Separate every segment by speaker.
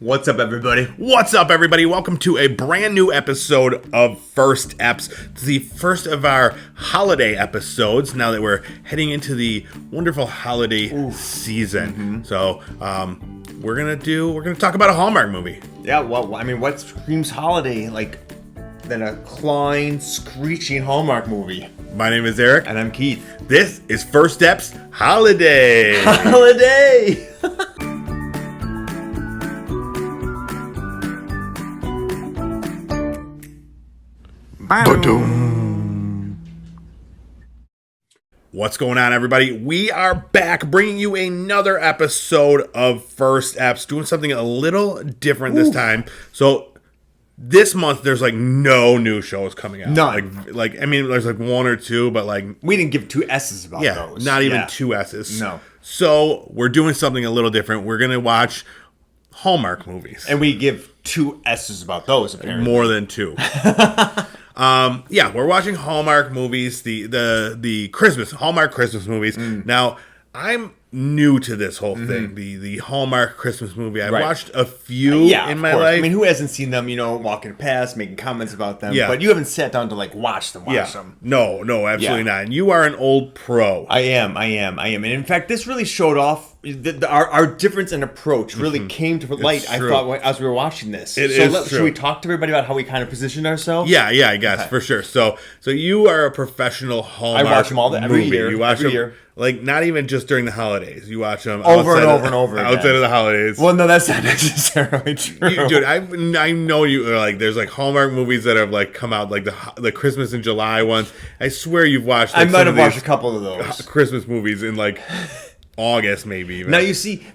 Speaker 1: What's up, everybody?
Speaker 2: What's up, everybody? Welcome to a brand new episode of First Eps. It's the first of our holiday episodes now that we're heading into the wonderful holiday season. Mm-hmm. So, we're gonna talk about a Hallmark movie.
Speaker 1: Yeah, well, I mean, what screams holiday than a clawing, screeching Hallmark movie?
Speaker 2: My name is Eric.
Speaker 1: And I'm Keith.
Speaker 2: This is First Eps Holiday.
Speaker 1: Holiday!
Speaker 2: What's going on, everybody? We are back bringing you another episode of First Eps, doing something a little different this time. So this month there's no new shows coming out.
Speaker 1: None.
Speaker 2: I mean, there's one or two, but
Speaker 1: we didn't give two S's about those.
Speaker 2: Not even two S's.
Speaker 1: No.
Speaker 2: So we're doing something a little different. We're gonna watch Hallmark movies,
Speaker 1: and we give two S's about those. Apparently,
Speaker 2: more than two. We're watching Hallmark movies, the Hallmark Christmas movies. Now, I'm new to this whole thing, the Hallmark Christmas movie. I've watched a few in my life.
Speaker 1: I mean, who hasn't seen them, walking past, making comments about them?
Speaker 2: Yeah.
Speaker 1: But you haven't sat down to, watch them.
Speaker 2: No, absolutely not. And you are an old pro.
Speaker 1: I am. And in fact, this really showed off our difference in approach really came to light, I thought, as we were watching this. Should we talk to everybody about how we kind of positioned ourselves?
Speaker 2: Yeah, I guess, for sure. So you are a professional Hallmark movie.
Speaker 1: I watch them every year.
Speaker 2: You watch
Speaker 1: every
Speaker 2: them,
Speaker 1: year.
Speaker 2: Not even just during the holidays. You watch them
Speaker 1: over and over again.
Speaker 2: Outside of the holidays.
Speaker 1: Well, no, that's not necessarily true.
Speaker 2: Dude, I know you are there's Hallmark movies that have come out, the Christmas in July ones. I swear you've watched
Speaker 1: I might have watched a couple of those
Speaker 2: Christmas movies in August, maybe even.
Speaker 1: Now you see,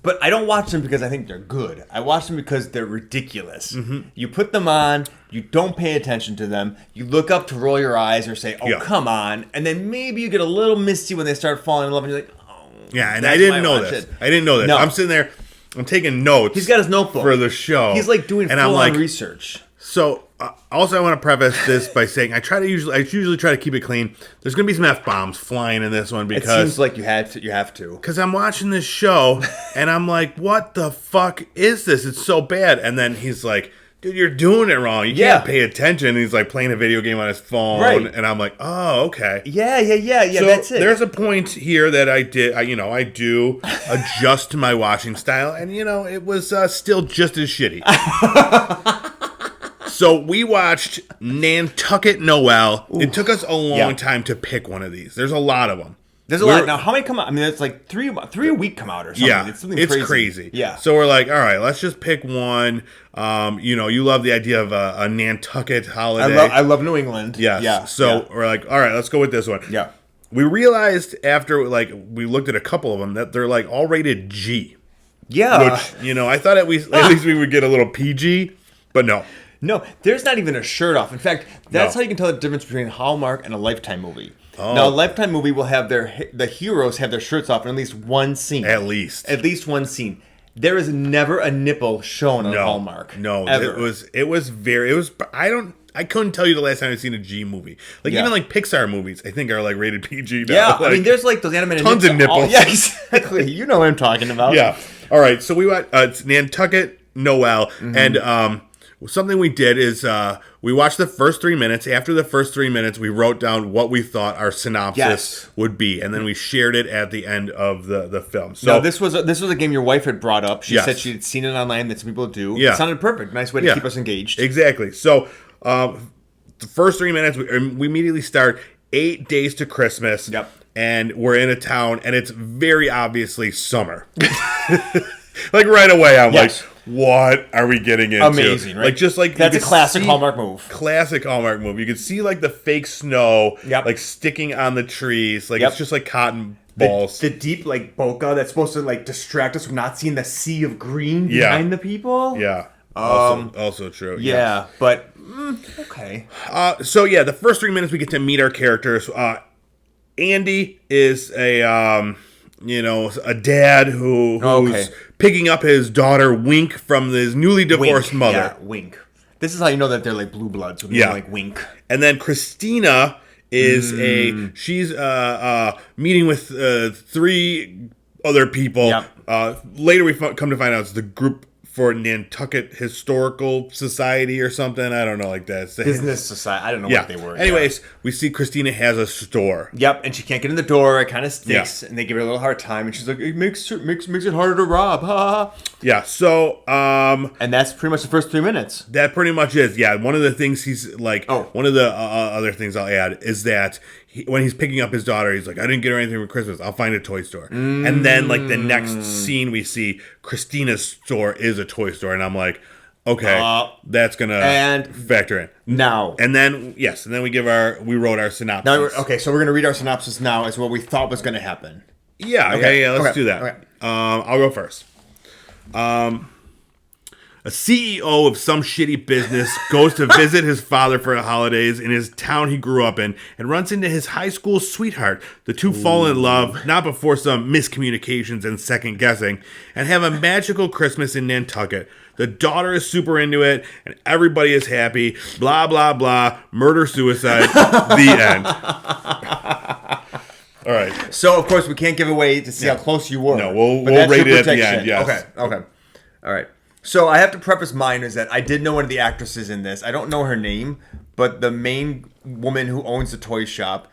Speaker 1: but I don't watch them because I think they're good. I watch them because they're ridiculous. Mm-hmm. You put them on, you don't pay attention to them, you look up to roll your eyes or say, come on, and then maybe you get a little misty when they start falling in love and you're like, oh.
Speaker 2: Yeah, and I didn't know this. No. I'm sitting there, I'm taking notes.
Speaker 1: He's got his notebook.
Speaker 2: For the show.
Speaker 1: He's doing full-on research.
Speaker 2: So, also I want to preface this by saying I usually try to keep it clean. There's going to be some F-bombs flying in this one because...
Speaker 1: It seems like you have to.
Speaker 2: Because I'm watching this show, and I'm like, what the fuck is this? It's so bad. And then he's like, dude, you're doing it wrong. You can't pay attention. And he's playing a video game on his phone.
Speaker 1: Right.
Speaker 2: And I'm like, oh, okay.
Speaker 1: Yeah,
Speaker 2: so
Speaker 1: that's it.
Speaker 2: There's a point here that I do adjust my watching style. And, it was still just as shitty. So we watched Nantucket Noel. Ooh. It took us a long time to pick one of these. There's a lot of them.
Speaker 1: There's a lot. Now, how many come out? I mean, it's three a week come out or something.
Speaker 2: Yeah,
Speaker 1: it's
Speaker 2: crazy.
Speaker 1: Yeah.
Speaker 2: So we're like, all right, let's just pick one. You love the idea of a Nantucket holiday.
Speaker 1: I love New England.
Speaker 2: Yes. Yeah. So we're like, all right, let's go with this one.
Speaker 1: Yeah.
Speaker 2: We realized after we looked at a couple of them that they're all rated G.
Speaker 1: Yeah.
Speaker 2: Which, I thought at least we would get a little PG, but no.
Speaker 1: No, there's not even a shirt off. In fact, that's how you can tell the difference between Hallmark and a Lifetime movie. Oh. Now, a Lifetime movie will have the heroes have their shirts off in at least one scene.
Speaker 2: At least
Speaker 1: one scene. There is never a nipple shown on Hallmark.
Speaker 2: No,
Speaker 1: ever.
Speaker 2: I couldn't tell you the last time I've seen a G movie. Even Pixar movies, I think are rated PG now.
Speaker 1: Yeah, I mean, there's those animated
Speaker 2: tons of nipples.
Speaker 1: Yeah, exactly. You know what I'm talking about.
Speaker 2: Yeah. All right, so we watched it's Nantucket Noel, and something we did is we watched the first 3 minutes. After the first 3 minutes, we wrote down what we thought our synopsis would be, and then we shared it at the end of the film. So
Speaker 1: this was a game your wife had brought up. She said she had seen it online that some people do.
Speaker 2: Yeah.
Speaker 1: It sounded perfect. Nice way to keep us engaged.
Speaker 2: Exactly. So the first 3 minutes, we immediately start 8 days to Christmas.
Speaker 1: Yep.
Speaker 2: And we're in a town, and it's very obviously summer. Right away, I'm like, what are we getting into?
Speaker 1: Amazing, right? That's a classic Hallmark move.
Speaker 2: Classic Hallmark move. You can see the fake snow, sticking on the trees. It's just cotton balls.
Speaker 1: The deep bokeh that's supposed to distract us from not seeing the sea of green behind the people.
Speaker 2: Yeah. Also true.
Speaker 1: Yeah, but okay.
Speaker 2: The first 3 minutes we get to meet our characters. Andy is a dad who's picking up his daughter Wink from his newly divorced mother.
Speaker 1: Yeah, Wink. This is how you know that they're blue bloods. When they're Wink.
Speaker 2: And then Christina is she's meeting with 3 other people. Yep. Later we come to find out it's the group for Nantucket Historical Society or something. I don't know, like that. It's
Speaker 1: Business society. I don't know what they were.
Speaker 2: Anyways, we see Christina has a store.
Speaker 1: Yep, and she can't get in the door. It kind of sticks, and they give her a little hard time. And she's like, "It makes it harder to rob." Ha.
Speaker 2: Yeah. So,
Speaker 1: and that's pretty much the first 3 minutes.
Speaker 2: That pretty much is. Yeah. One of the things he's like. Oh. One of the other things I'll add is that when he's picking up his daughter, he's like, "I didn't get her anything for Christmas. I'll find a toy store." And then, like, the next scene we see, Christina's store is a toy store, and I'm like, okay, that's gonna factor in
Speaker 1: now.
Speaker 2: And then we wrote our synopsis.
Speaker 1: Now, so we're gonna read our synopsis now as what we thought was gonna happen.
Speaker 2: Yeah. Okay. Yeah. Let's do that. Okay. I'll go first. A CEO of some shitty business goes to visit his father for the holidays in his town he grew up in and runs into his high school sweetheart. The two fall in love, not before some miscommunications and second guessing, and have a magical Christmas in Nantucket. The daughter is super into it, and everybody is happy. Blah, blah, blah. Murder, suicide. The end. All right.
Speaker 1: So, of course, we can't give away to see how close you were.
Speaker 2: No, we'll rate it at the end, yes.
Speaker 1: Okay. All right. So I have to preface mine is that I did know one of the actresses in this. I don't know her name, but the main woman who owns the toy shop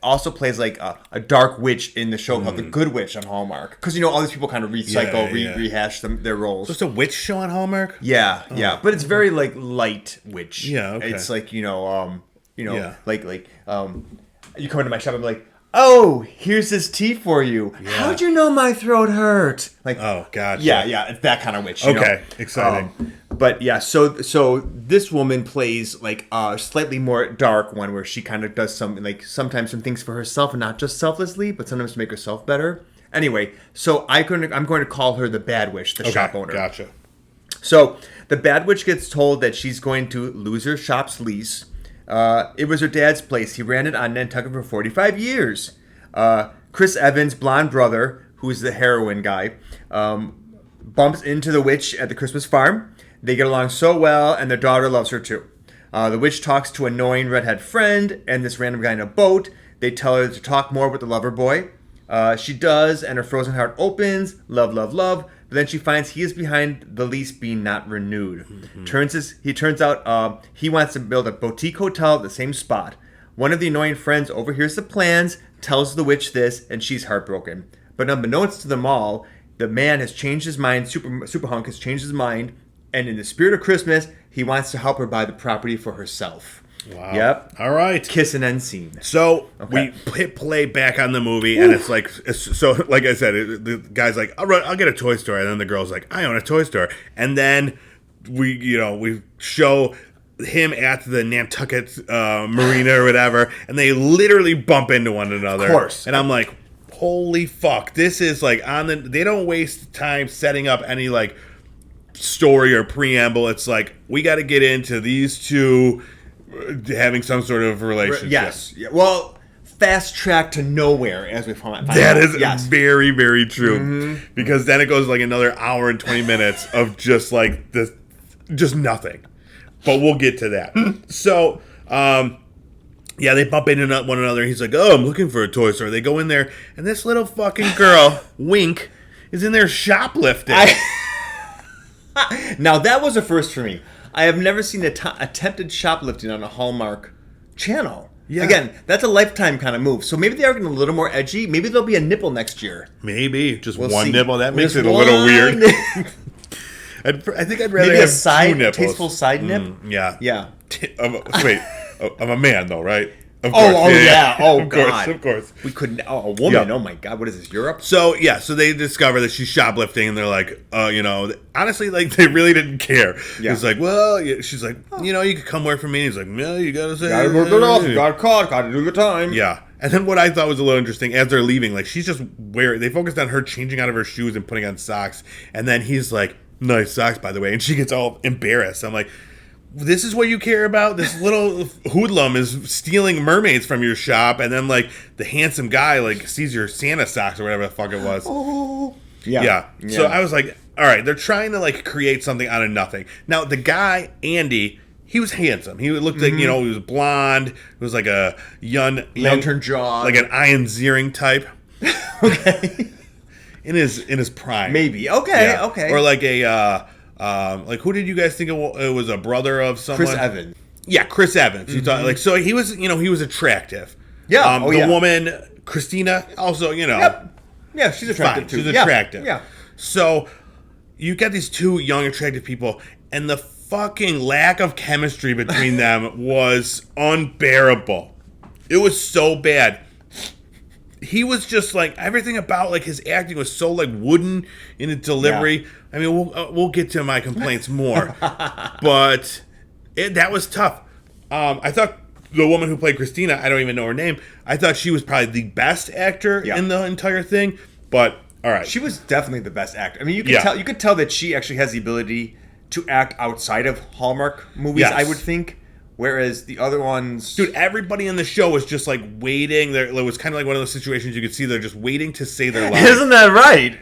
Speaker 1: also plays like a dark witch in the show called The Good Witch on Hallmark. Because, all these people kind of recycle, rehash their roles.
Speaker 2: So it's a witch show on Hallmark?
Speaker 1: Yeah, But it's very, like, light witch.
Speaker 2: Yeah, okay.
Speaker 1: It's like, you come into my shop and be like, "Oh, here's this tea for you. Yeah. How'd you know my throat hurt?" Like,
Speaker 2: oh, gotcha.
Speaker 1: Yeah, it's that kind of witch.
Speaker 2: Okay, exciting.
Speaker 1: But yeah, so this woman plays like a slightly more dark one where she kind of does sometimes some things for herself and not just selflessly, but sometimes to make herself better. Anyway, so I'm going to call her the bad witch, the shop owner.
Speaker 2: Gotcha. So
Speaker 1: the bad witch gets told that she's going to lose her shop's lease. It was her dad's place. He ran it on Nantucket for 45 years. Chris Evans' blonde brother, who's the heroin guy, bumps into the witch at the Christmas farm. They get along so well, and their daughter loves her too. The witch talks to an annoying redhead friend and this random guy in a boat. They tell her to talk more with the lover boy. She does, and her frozen heart opens. Love, love, love. But then she finds he is behind the lease being not renewed. Mm-hmm. Turns out he wants to build a boutique hotel at the same spot. One of the annoying friends overhears the plans, tells the witch this, and she's heartbroken. But unbeknownst to them all, the man has changed his mind. Super Hunk has changed his mind, and in the spirit of Christmas, he wants to help her buy the property for herself.
Speaker 2: Wow.
Speaker 1: Yep.
Speaker 2: All right.
Speaker 1: Kiss and end scene.
Speaker 2: So we hit play back on the movie, and it's like I said, the guy's like, I'll get a toy store, and then the girl's like, I own a toy store, and then we show him at the Nantucket marina or whatever, and they literally bump into one another.
Speaker 1: Of course.
Speaker 2: And I'm like, holy fuck, this is like they don't waste time setting up any like story or preamble. It's like, we got to get into these two having some sort of relationship.
Speaker 1: Yes. Yeah. Well, fast track to nowhere, as we find out.
Speaker 2: That is very, very true. Mm-hmm. Because then it goes like another hour and 20 minutes of just like this, just nothing. But we'll get to that. So, they bump into one another. He's like, "Oh, I'm looking for a toy store." They go in there, and this little fucking girl, Wink, is in there shoplifting.
Speaker 1: Now, that was a first for me. I have never seen attempted shoplifting on a Hallmark channel. Yeah. Again, that's a Lifetime kind of move. So maybe they are getting a little more edgy. Maybe there'll be a nipple next year.
Speaker 2: Maybe. Just one nipple. That makes it a little weird. I think I'd rather
Speaker 1: maybe
Speaker 2: have
Speaker 1: a side,
Speaker 2: two nipples.
Speaker 1: Tasteful side nip?
Speaker 2: Yeah. Of a man, though, right?
Speaker 1: Of course. Oh,
Speaker 2: of
Speaker 1: God.
Speaker 2: Of course.
Speaker 1: We couldn't. Oh, a woman. Yeah. Oh, my God. What is this, Europe?
Speaker 2: So they discover that she's shoplifting, and they're like, honestly, like, they really didn't care. Yeah. He's like, well, she's like, you could come work for me. And he's like, well, you got to say.
Speaker 1: Got to work it off. Got caught. Got to do the time.
Speaker 2: Yeah. And then what I thought was a little interesting, as they're leaving, like, she's just they focused on her changing out of her shoes and putting on socks. And then he's like, nice socks, by the way. And she gets all embarrassed. I'm like, this is what you care about? This little hoodlum is stealing mermaids from your shop, and then, like, the handsome guy, like, sees your Santa socks or whatever the fuck it was.
Speaker 1: Oh.
Speaker 2: Yeah. So I was like, all right, they're trying to, like, create something out of nothing. Now, the guy, Andy, he was handsome. He looked like, he was blonde. He was like a young
Speaker 1: lantern jaw.
Speaker 2: Like an Ian Ziering type.
Speaker 1: Okay.
Speaker 2: In his prime.
Speaker 1: Maybe. Okay, okay.
Speaker 2: Or like a Like, who did you guys think it was? A brother of someone?
Speaker 1: Chris Evans.
Speaker 2: Yeah, Chris Evans. You thought, like, so he was, he was attractive.
Speaker 1: Yeah.
Speaker 2: The woman, Christina, also,
Speaker 1: Yep. Yeah, she's attractive too.
Speaker 2: She's attractive.
Speaker 1: Yeah.
Speaker 2: So you get these two young, attractive people, and the fucking lack of chemistry between them was unbearable. It was so bad. He was just like, everything about like his acting was so like wooden in its delivery. Yeah. I mean, we'll get to my complaints more, but that was tough. I thought the woman who played Christina, I don't even know her name, I thought she was probably the best actor in the entire thing. But all right,
Speaker 1: she was definitely the best actor. I mean, you could tell that she actually has the ability to act outside of Hallmark movies. Yes. I would think. Whereas the other ones...
Speaker 2: Dude, everybody in the show was just, like, waiting. It was kind of like one of those situations you could see they're just waiting to say their line.
Speaker 1: Isn't that right?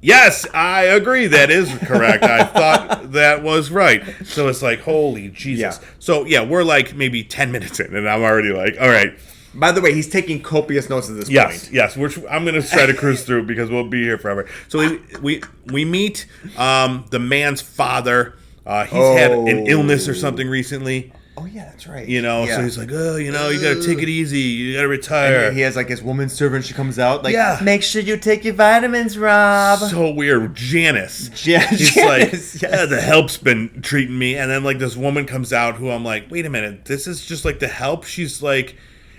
Speaker 2: Yes, I agree. That is correct. I thought that was right. So it's like, holy Jesus. Yeah. So, yeah, we're, like, maybe 10 minutes in, and I'm already like, all right.
Speaker 1: By the way, he's taking copious notes at this point.
Speaker 2: Yes. I'm going to try to cruise through because we'll be here forever. So we meet the man's father. He's had an illness or something recently.
Speaker 1: Oh, yeah, that's right.
Speaker 2: So he's like, you got to take it easy. You got to retire.
Speaker 1: And he has, like, his woman servant. She comes out, like, make sure you take your vitamins, Rob.
Speaker 2: So weird. Janice.
Speaker 1: He's
Speaker 2: Janice, like, the help's been treating me. And then, like, this woman comes out who I'm like, wait a minute. This is just, like, the help? She's like,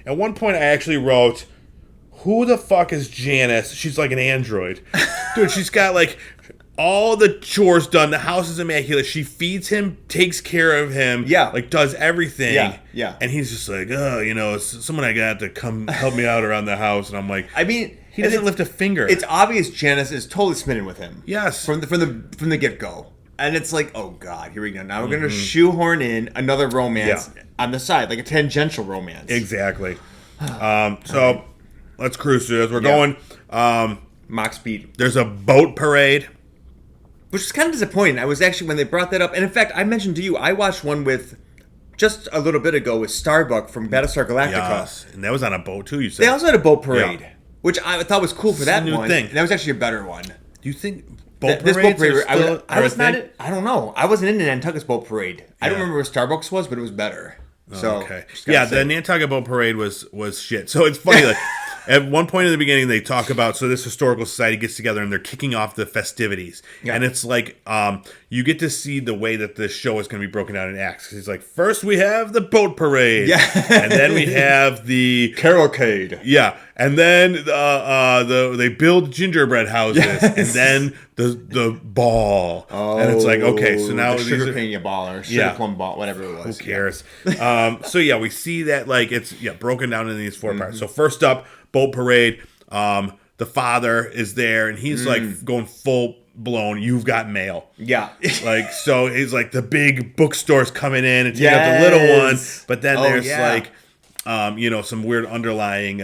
Speaker 2: at one point I actually wrote, who the fuck is Janice? She's like an android. Dude, she's got, like... all the chores done. The house is immaculate. She feeds him, takes care of him.
Speaker 1: Yeah.
Speaker 2: Like, does everything.
Speaker 1: Yeah.
Speaker 2: And he's just like, someone I got to come help me out around the house. And I'm like,
Speaker 1: I mean,
Speaker 2: he doesn't lift a finger.
Speaker 1: It's obvious Janice is totally smitten with him.
Speaker 2: Yes.
Speaker 1: From the get-go. And it's like, oh, God, here we go. Now we're going to shoehorn in another romance on the side, like a tangential romance.
Speaker 2: Exactly. So let's cruise through as we're going.
Speaker 1: Mock speed.
Speaker 2: There's a boat parade.
Speaker 1: Which is kind of disappointing. I was actually, when they brought that up, and in fact, I mentioned to you, I watched one with, just a little bit ago, with Starbuck from Battlestar Galactica.
Speaker 2: Yes, and that was on a boat too, you said.
Speaker 1: They also had a boat parade, which I thought was cool for that
Speaker 2: new
Speaker 1: one.
Speaker 2: Thing.
Speaker 1: And that was actually a better one.
Speaker 2: Do you think boat parades
Speaker 1: I was not, I don't know. I wasn't in the Nantucket boat parade. I don't remember where Starbucks was, but it was better. So,
Speaker 2: okay. Yeah, the Nantucket boat parade was shit. So it's funny, like... At one point in the beginning, they talk about, so this historical society gets together and they're kicking off the festivities. Yeah. And it's like, you get to see the way that this show is going to be broken down in acts. It's like, first we have the boat parade. Yeah. And then we have the...
Speaker 1: Cavalcade.
Speaker 2: Yeah. And then they build gingerbread houses. Yes. And then the ball.
Speaker 1: Oh.
Speaker 2: And it's like, okay, so now...
Speaker 1: The sugar pina ball or sugar plum ball, whatever it was.
Speaker 2: Who cares? So yeah, we see that like it's broken down into these four parts. So first up, boat parade. The father is there, and he's like going full blown. You've got mail.
Speaker 1: Yeah.
Speaker 2: Like, so he's like the big bookstores coming in and taking out the little one, but then there's like, some weird underlying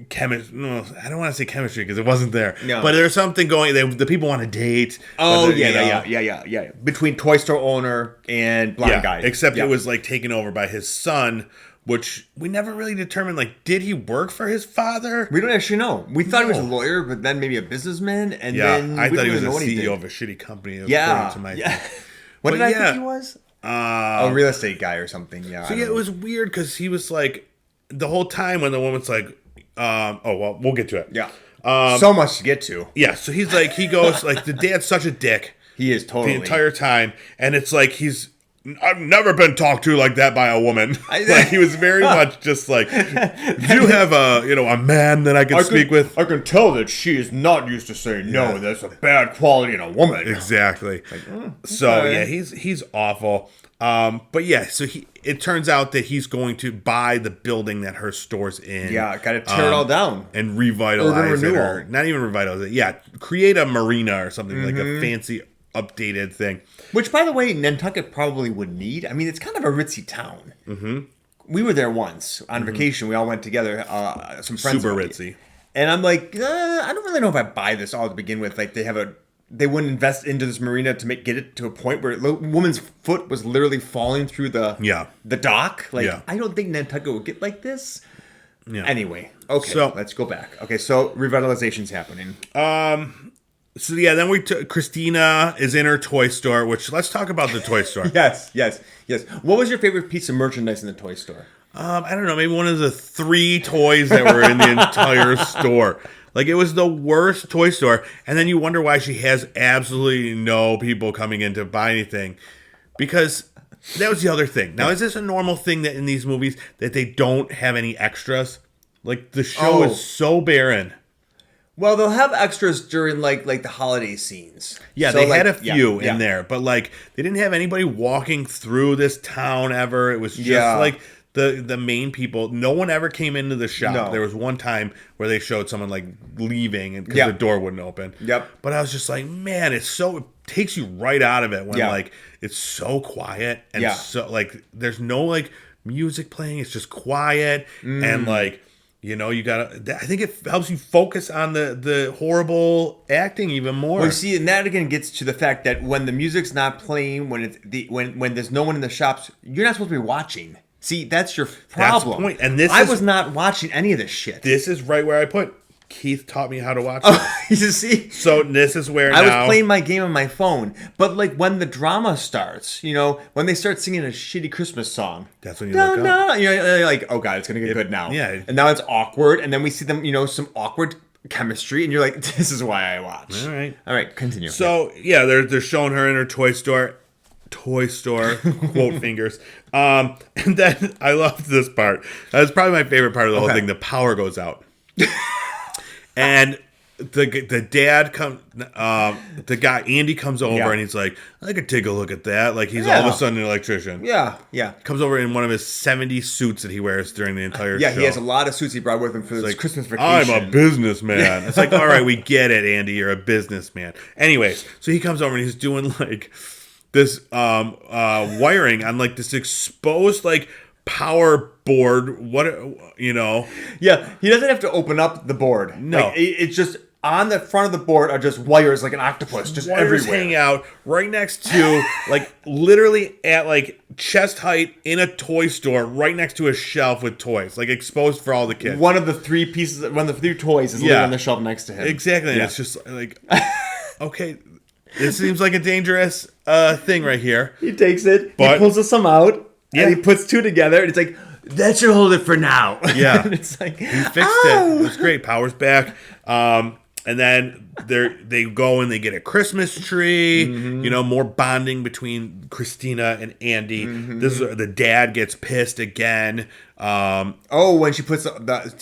Speaker 2: chemistry. No, I don't want to say chemistry because it wasn't there. No. But there's something going. The people want to date.
Speaker 1: Oh yeah. Between toy store owner and blind guy.
Speaker 2: Except it was like taken over by his son. Which we never really determined, like, did he work for his father?
Speaker 1: We don't actually know. We thought he was a lawyer, but then maybe a businessman, and then
Speaker 2: I thought he was a CEO of a shitty company.
Speaker 1: Yeah. What did I think he was? A real estate guy or something. Yeah.
Speaker 2: So it was weird because he was like the whole time when the woman's like, we'll get to it.
Speaker 1: Yeah. So much to get to.
Speaker 2: Yeah. So he's like, he goes like, the dad's such a dick.
Speaker 1: He is totally
Speaker 2: the entire time, and it's like I've never been talked to like that by a woman. Like he was very much just like, do you have a man that I can speak with?
Speaker 1: I can tell that she is not used to saying no. That's a bad quality in a woman.
Speaker 2: Exactly. He's awful. But yeah, so it turns out that he's going to buy the building that her store's in.
Speaker 1: Yeah, got to tear it all down
Speaker 2: and revitalize it. Or not even revitalize it. Yeah, create a marina or something like a fancy updated thing.
Speaker 1: Which, by the way, Nantucket probably would need. I mean, it's kind of a ritzy town. Mm-hmm. We were there once on vacation. We all went together. Some friends.
Speaker 2: Super ritzy.
Speaker 1: And I'm like, I don't really know if I buy this all to begin with. Like, they wouldn't invest into this marina to get it to a point where a woman's foot was literally falling through the dock. Like, I don't think Nantucket would get like this. Yeah. Anyway, okay, so let's go back. Okay, so revitalization's happening.
Speaker 2: So yeah, then Christina is in her toy store, which let's talk about the toy store.
Speaker 1: Yes. What was your favorite piece of merchandise in the toy store?
Speaker 2: I don't know, maybe one of the 3 toys that were in the entire store. Like, it was the worst toy store. And then you wonder why she has absolutely no people coming in to buy anything. Because that was the other thing. Now, is this a normal thing that in these movies that they don't have any extras? Like, the show is so barren.
Speaker 1: Well, they'll have extras during like the holiday scenes.
Speaker 2: Yeah,
Speaker 1: so
Speaker 2: they
Speaker 1: like,
Speaker 2: had a few in there, but like they didn't have anybody walking through this town ever. It was just like the main people. No one ever came into the shop.
Speaker 1: No.
Speaker 2: There was one time where they showed someone like leaving and because the door wouldn't open.
Speaker 1: Yep.
Speaker 2: But I was just like, man, it takes you right out of it when like it's so quiet and so like there's no like music playing. It's just quiet and like. You know, you gotta. I think it helps you focus on the horrible acting even more.
Speaker 1: Well, see, and that again gets to the fact that when the music's not playing, when when there's no one in the shops, you're not supposed to be watching. See, that's your problem.
Speaker 2: That's the point. And I
Speaker 1: was not watching any of this shit.
Speaker 2: This is right where I put. Keith taught me how to watch
Speaker 1: You see,
Speaker 2: so this is where
Speaker 1: I was playing my game on my phone. But like when the drama starts, you know, when they start singing a shitty Christmas song,
Speaker 2: that's when you look up.
Speaker 1: You know, you're like, oh god, it's gonna get good now.
Speaker 2: Yeah,
Speaker 1: and now it's awkward, and then we see them, you know, some awkward chemistry, and you're like, this is why I watch.
Speaker 2: All right,
Speaker 1: continue.
Speaker 2: So yeah, they're showing her in her toy store, quote fingers. And then I loved this part. That's probably my favorite part of the whole thing. The power goes out. And the dad the guy Andy comes over and he's like, I could take a look at that. Like he's all of a sudden an electrician.
Speaker 1: Yeah.
Speaker 2: Comes over in one of his 70s suits that he wears during the entire show.
Speaker 1: Yeah, he has a lot of suits he brought with him for this Christmas vacation.
Speaker 2: I'm a businessman. It's like, all right, we get it, Andy. You're a businessman. Anyways, so he comes over and he's doing like this wiring on like this exposed like power board.
Speaker 1: Yeah, he doesn't have to open up the board.
Speaker 2: No,
Speaker 1: like, it's just on the front of the board are just wires like an octopus, just
Speaker 2: wires
Speaker 1: everywhere.
Speaker 2: Hang out right next to like literally at like chest height in a toy store, right next to a shelf with toys, like exposed for all the kids.
Speaker 1: One of the 3 toys is literally on the shelf next to him.
Speaker 2: Exactly, and it's just like, okay, it seems like a dangerous thing right here.
Speaker 1: He takes it, he pulls some out.
Speaker 2: Yeah.
Speaker 1: And he puts 2 together, and it's like, that should hold it for now.
Speaker 2: Yeah.
Speaker 1: And it's like,
Speaker 2: he fixed it. It was great. Power's back. And then they go and they get a Christmas tree. Mm-hmm. You know, more bonding between Christina and Andy. Mm-hmm. The dad gets pissed again.
Speaker 1: When she puts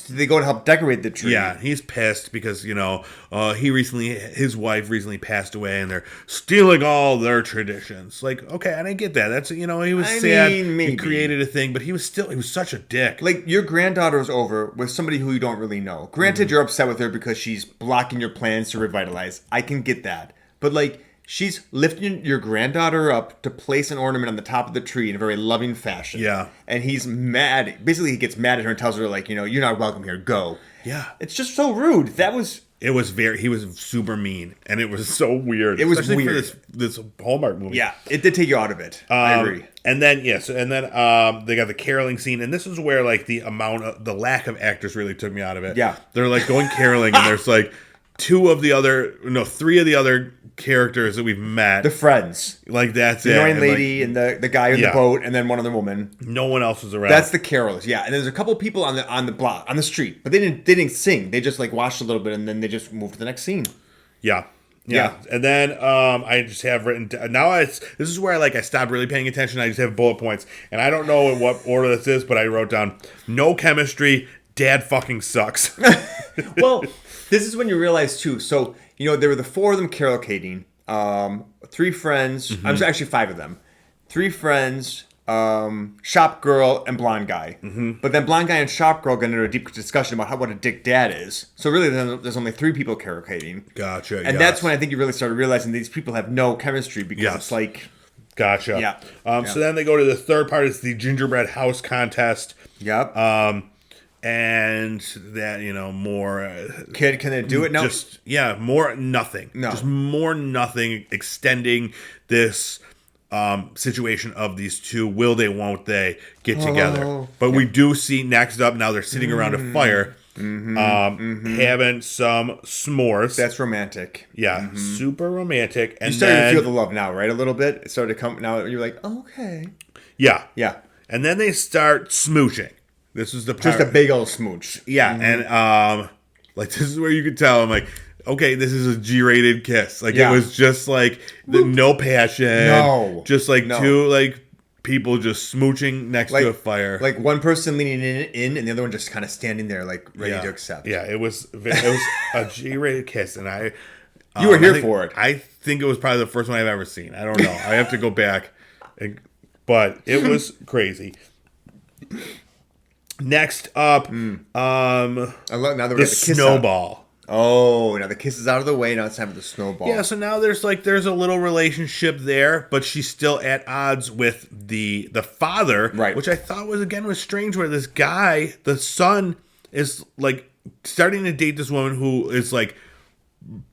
Speaker 1: they go to help decorate the tree.
Speaker 2: Yeah, he's pissed because his wife recently passed away, and they're stealing all their traditions. Like, okay, and I get that. That's he was sad. He created a thing, but he was such a dick.
Speaker 1: Like your granddaughter was over with somebody who you don't really know. Granted, you're upset with her because she's blocking your plans to revitalize. I can get that, but like. She's lifting your granddaughter up to place an ornament on the top of the tree in a very loving fashion.
Speaker 2: Yeah.
Speaker 1: And he's mad. Basically, he gets mad at her and tells her, like, you're not welcome here. Go.
Speaker 2: Yeah.
Speaker 1: It's just so rude.
Speaker 2: He was super mean, and it was so weird.
Speaker 1: It was
Speaker 2: especially
Speaker 1: weird.
Speaker 2: For this Hallmark movie.
Speaker 1: Yeah, it did take you out of it. I agree.
Speaker 2: And then, they got the caroling scene, and this is where, like, the lack of actors really took me out of it.
Speaker 1: Yeah.
Speaker 2: They're, like, going caroling, and there's, like, 3 of the other characters that we've met.
Speaker 1: The friends.
Speaker 2: Like, that's
Speaker 1: the annoying lady and the guy in the boat, and then one other woman.
Speaker 2: No one else was around.
Speaker 1: That's the carolers, yeah. And there's a couple people on the block, on the street, but they didn't sing. They just, like, watched a little bit, and then they just moved to the next scene.
Speaker 2: Yeah. And then I just have written now. This is where I stopped really paying attention. I just have bullet points, and I don't know in what order this is, but I wrote down no chemistry. Dad fucking sucks.
Speaker 1: Well, this is when you realize too. So there were the 4 of them caroling, 3 friends.
Speaker 2: Mm-hmm.
Speaker 1: I was actually 5 of them. 3 friends, shop girl, and blonde guy. Mm-hmm. But then blonde guy and shop girl got into a deep discussion about what a dick dad is. So really, there's only 3 people caroling.
Speaker 2: Gotcha.
Speaker 1: And that's when I think you really started realizing these people have no chemistry because it's like.
Speaker 2: Gotcha.
Speaker 1: Yeah.
Speaker 2: So then they go to the third part. It's the gingerbread house contest.
Speaker 1: Yep.
Speaker 2: And that, more...
Speaker 1: Can they do it now?
Speaker 2: More nothing.
Speaker 1: No.
Speaker 2: Just more nothing, extending this situation of these 2, will they, won't they, get together. But we do see next up, now they're sitting around a fire, having some s'mores.
Speaker 1: That's romantic.
Speaker 2: Yeah, super romantic. And
Speaker 1: You started to feel the love now, right? A little bit. It started to come now. You're like, okay.
Speaker 2: Yeah.
Speaker 1: Yeah.
Speaker 2: And then they start smooching. This is the part.
Speaker 1: Just a big old smooch.
Speaker 2: Yeah, and like this is where you could tell I'm like, okay, this is a G-rated kiss. Like it was just like no passion. Just like two like people just smooching next to a fire.
Speaker 1: Like one person leaning in and the other one just kind of standing there like ready to accept.
Speaker 2: Yeah, it was a G-rated kiss, and
Speaker 1: you were here for it.
Speaker 2: I think it was probably the first one I've ever seen. I don't know. I have to go back, but it was crazy. Next up,
Speaker 1: now that we got the kiss
Speaker 2: snowball.
Speaker 1: Oh, now the kiss is out of the way. Now it's time for the snowball.
Speaker 2: Yeah, so now there's a little relationship there, but she's still at odds with the father,
Speaker 1: right?
Speaker 2: Which I thought was strange. Where this guy, the son, is like starting to date this woman who is like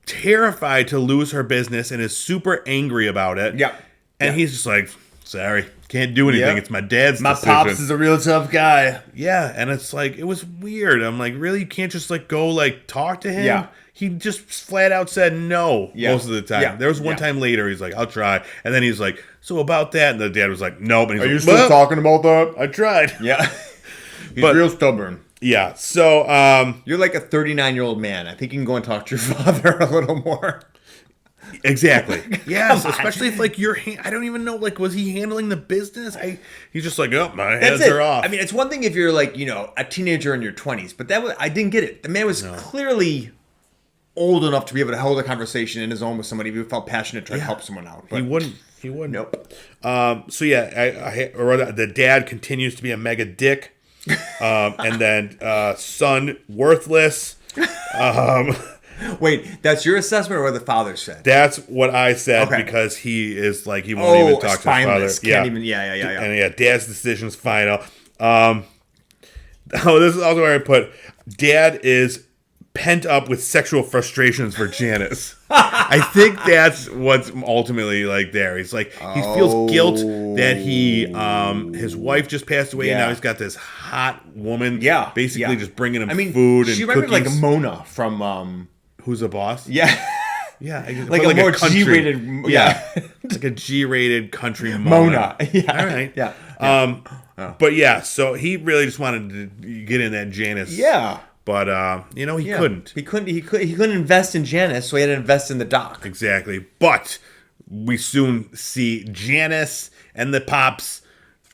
Speaker 2: terrified to lose her business and is super angry about it.
Speaker 1: Yeah,
Speaker 2: and he's just like, sorry, can't do anything.
Speaker 1: Yep.
Speaker 2: It's my dad's
Speaker 1: My
Speaker 2: decision.
Speaker 1: pops is a real tough guy.
Speaker 2: Yeah, and it's like, it was weird. I'm like, really? You can't just like go like talk to him?
Speaker 1: Yeah.
Speaker 2: He just flat out said no most of the time.
Speaker 1: Yeah.
Speaker 2: There was one time later, he's like, I'll try. And then he's like, so about that? And the dad was like, nope. And he's
Speaker 1: Are you
Speaker 2: like,
Speaker 1: still talking about that?
Speaker 2: I tried.
Speaker 1: Yeah. He's real stubborn.
Speaker 2: Yeah, so...
Speaker 1: you're like a 39-year-old man. I think you can go and talk to your father a little more.
Speaker 2: Exactly. Yes, especially if like I don't even know, like, was he handling the business? He's just like, oh, my hands are off.
Speaker 1: I mean, it's one thing if you're like, a teenager in your 20s, but I didn't get it. The man was clearly old enough to be able to hold a conversation in his own with somebody who felt passionate to try to help someone out. But
Speaker 2: He wouldn't.
Speaker 1: Nope.
Speaker 2: So yeah, I wrote the dad continues to be a mega dick, and then son worthless.
Speaker 1: Wait, that's your assessment or what the father said?
Speaker 2: That's what I said because he is like he won't even talk to his father.
Speaker 1: Can't even. Yeah.
Speaker 2: And dad's decision's final. Oh, this is also where I put dad is pent up with sexual frustrations for Janice. I think that's what's ultimately like there. He's like he feels guilt that his wife just passed away and now he's got this hot woman basically just bringing him food and
Speaker 1: she
Speaker 2: cookies.
Speaker 1: remembered like Mona from
Speaker 2: Who's the Boss?
Speaker 1: Yeah.
Speaker 2: Yeah,
Speaker 1: like a more G-rated
Speaker 2: like a G-rated country Mona.
Speaker 1: Yeah.
Speaker 2: All right.
Speaker 1: Yeah.
Speaker 2: But yeah, so he really just wanted to get in that Janice.
Speaker 1: Yeah.
Speaker 2: But he couldn't.
Speaker 1: He couldn't invest in Janice, so he had to invest in the doc.
Speaker 2: Exactly. But we soon see Janice and the pops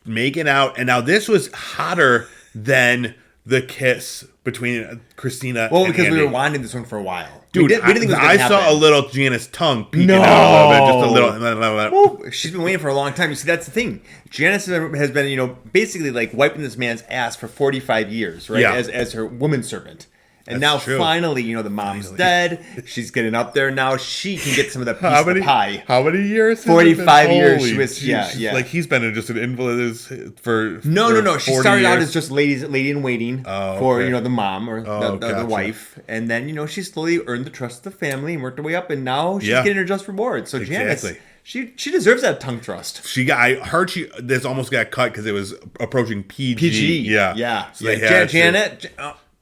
Speaker 2: making out, and now this was hotter than the kiss between Christina and
Speaker 1: because
Speaker 2: Andy.
Speaker 1: we were winding this one for a while.
Speaker 2: Dude,
Speaker 1: we didn't think it was
Speaker 2: I saw
Speaker 1: happen.
Speaker 2: a little Janice tongue peeking out a little bit, just a little.
Speaker 1: She's been waiting for a long time. You see, that's the thing. Janice has been, basically like wiping this man's ass for 45 years, right?
Speaker 2: Yeah.
Speaker 1: As her woman servant. And
Speaker 2: That's
Speaker 1: now
Speaker 2: true.
Speaker 1: finally, the mom's dead. She's getting up there now. She can get some of the piece of the pie.
Speaker 2: How many years?
Speaker 1: 45 years. She was,
Speaker 2: She's like he's been just an invalid for
Speaker 1: No. She started out
Speaker 2: years.
Speaker 1: as just lady in waiting for the mom or the wife, and then she slowly earned the trust of the family and worked her way up, and now she's getting her just reward. So Janice, she deserves that tongue thrust.
Speaker 2: I heard this almost got cut because it was approaching PG.
Speaker 1: Yeah.
Speaker 2: So
Speaker 1: Janet.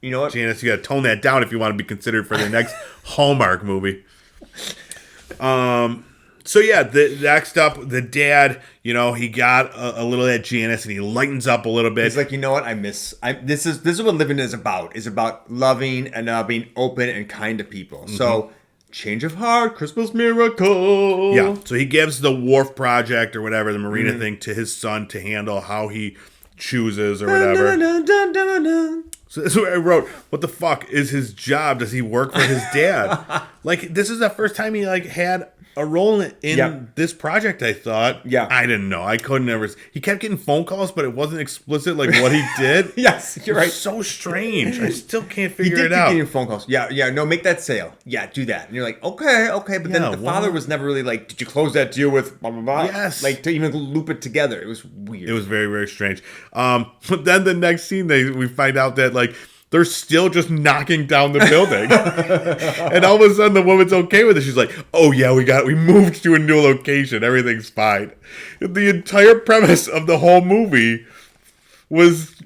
Speaker 1: You know what?
Speaker 2: Janice, you got to tone that down if you want to be considered for the next Hallmark movie. So yeah, next up, the dad, he got a little at Janice and he lightens up a little bit.
Speaker 1: He's like, you know what? This is what living is about loving and being open and kind to people. Mm-hmm. So change of heart, Christmas miracle.
Speaker 2: Yeah. So he gives the wharf project or whatever, the marina thing to his son to handle how he chooses or whatever. So this is what I wrote. What the fuck is his job? Does he work for his dad? Like, this is the first time he had a role in this project, I thought.
Speaker 1: Yeah.
Speaker 2: I didn't know. I couldn't ever. He kept getting phone calls, but it wasn't explicit like what he did.
Speaker 1: Yes, you're right.
Speaker 2: So strange. I still can't figure
Speaker 1: he
Speaker 2: it
Speaker 1: did
Speaker 2: out.
Speaker 1: Keep getting phone calls. Yeah. No, make that sale. Yeah, do that. And you're like, okay. But then the father was never really like, did you close that deal with blah, blah, blah?
Speaker 2: Yes.
Speaker 1: Like, to even loop it together. It was weird.
Speaker 2: It was very, very strange. But then the next scene, we find out that, like, they're still just knocking down the building. And all of a sudden the woman's okay with it. She's like, oh yeah, we moved to a new location. Everything's fine. The entire premise of the whole movie was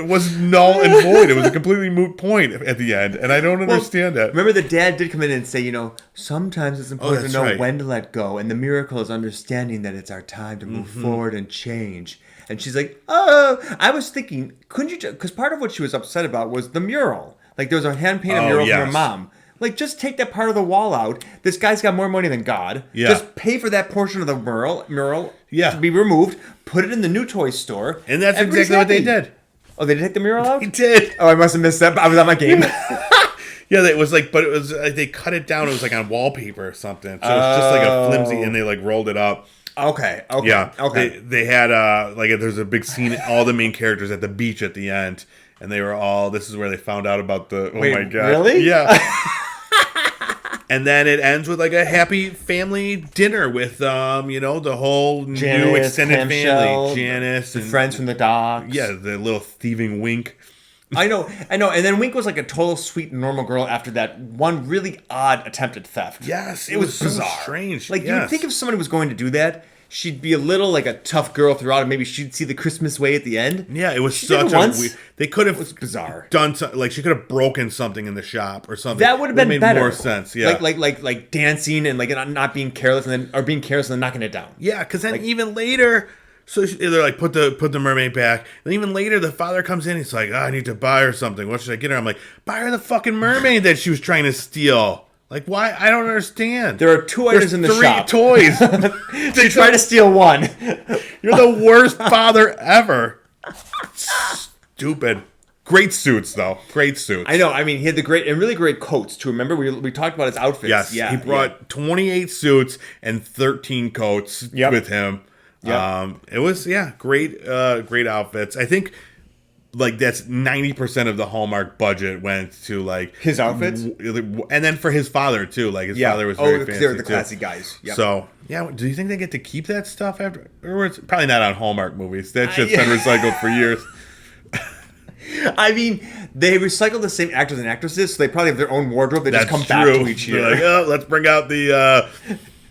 Speaker 2: was null and void. It was a completely moot point at the end, and I don't understand that.
Speaker 1: Remember, the dad did come in and say, sometimes it's important to know
Speaker 2: right.
Speaker 1: when to let go, and the miracle is understanding that it's our time to move forward and change. And she's like, I was thinking, couldn't you because part of what she was upset about was the mural. Like, there was a hand-painted mural from her mom. Like, just take that part of the wall out. This guy's got more money than God.
Speaker 2: Yeah.
Speaker 1: Just pay for that portion of the mural to be removed, put it in the new toy store.
Speaker 2: And that's
Speaker 1: Everybody's
Speaker 2: exactly what they
Speaker 1: happy.
Speaker 2: did.
Speaker 1: Oh, they did take the mural out?
Speaker 2: They did.
Speaker 1: Oh, I must have missed that. I was on my game.
Speaker 2: Yeah, it was like, but it was like they cut it down. It was like on wallpaper or something. So it was just like a flimsy, and they like rolled it up.
Speaker 1: Okay.
Speaker 2: Yeah.
Speaker 1: Okay.
Speaker 2: They had like there's a big scene. All the main characters at the beach at the end, and they were all. This is where they found out about the. Oh
Speaker 1: Wait,
Speaker 2: my god!
Speaker 1: Really?
Speaker 2: Yeah. And then it ends with like a happy family dinner with the whole
Speaker 1: Janice,
Speaker 2: new extended
Speaker 1: Clamshell,
Speaker 2: family, Janice,
Speaker 1: the
Speaker 2: and
Speaker 1: friends from the docks.
Speaker 2: yeah, the little thieving Wink.
Speaker 1: I know. And then Wink was like a total sweet normal girl after that one really odd attempted theft.
Speaker 2: Yes,
Speaker 1: it was
Speaker 2: so
Speaker 1: bizarre.
Speaker 2: strange.
Speaker 1: Like,
Speaker 2: yes.
Speaker 1: you would think if somebody was going to do that, she'd be a little like a tough girl throughout, and maybe she'd see the Christmas way at the end.
Speaker 2: Yeah, it was
Speaker 1: She did
Speaker 2: such
Speaker 1: it once.
Speaker 2: a weird. They could have
Speaker 1: It was bizarre.
Speaker 2: done something like she could have broken something in the shop or something.
Speaker 1: That would have been
Speaker 2: made
Speaker 1: better.
Speaker 2: more sense. Yeah,
Speaker 1: like dancing and like not being careless or being careless and then knocking it down.
Speaker 2: yeah, because then even later, so they're like put the mermaid back, and even later the father comes in. He's like, I need to buy her something. What should I get her? I'm like, buy her the fucking mermaid that she was trying to steal. Like, why? I don't understand.
Speaker 1: There are two items in the shop.
Speaker 2: 3 toys.
Speaker 1: They try to steal one.
Speaker 2: You're the worst father ever. Stupid. Great suits, though. Great suits.
Speaker 1: I know. I mean, he had the really great coats too. Remember, we talked about his outfits.
Speaker 2: Yes.
Speaker 1: Yeah.
Speaker 2: He brought 28 suits and 13 coats with him.
Speaker 1: Yep.
Speaker 2: It was great outfits. I think like that's 90% of the Hallmark budget went to like
Speaker 1: his outfits,
Speaker 2: and then for his father too. Like his father was very fancy.
Speaker 1: They're the
Speaker 2: too.
Speaker 1: classy guys. Yep.
Speaker 2: So do you think they get to keep that stuff after? Or it's probably not on Hallmark movies. That shit's been recycled for years.
Speaker 1: I mean, they recycle the same actors and actresses, so they probably have their own wardrobe. They just come back to each year.
Speaker 2: They're like, let's bring out the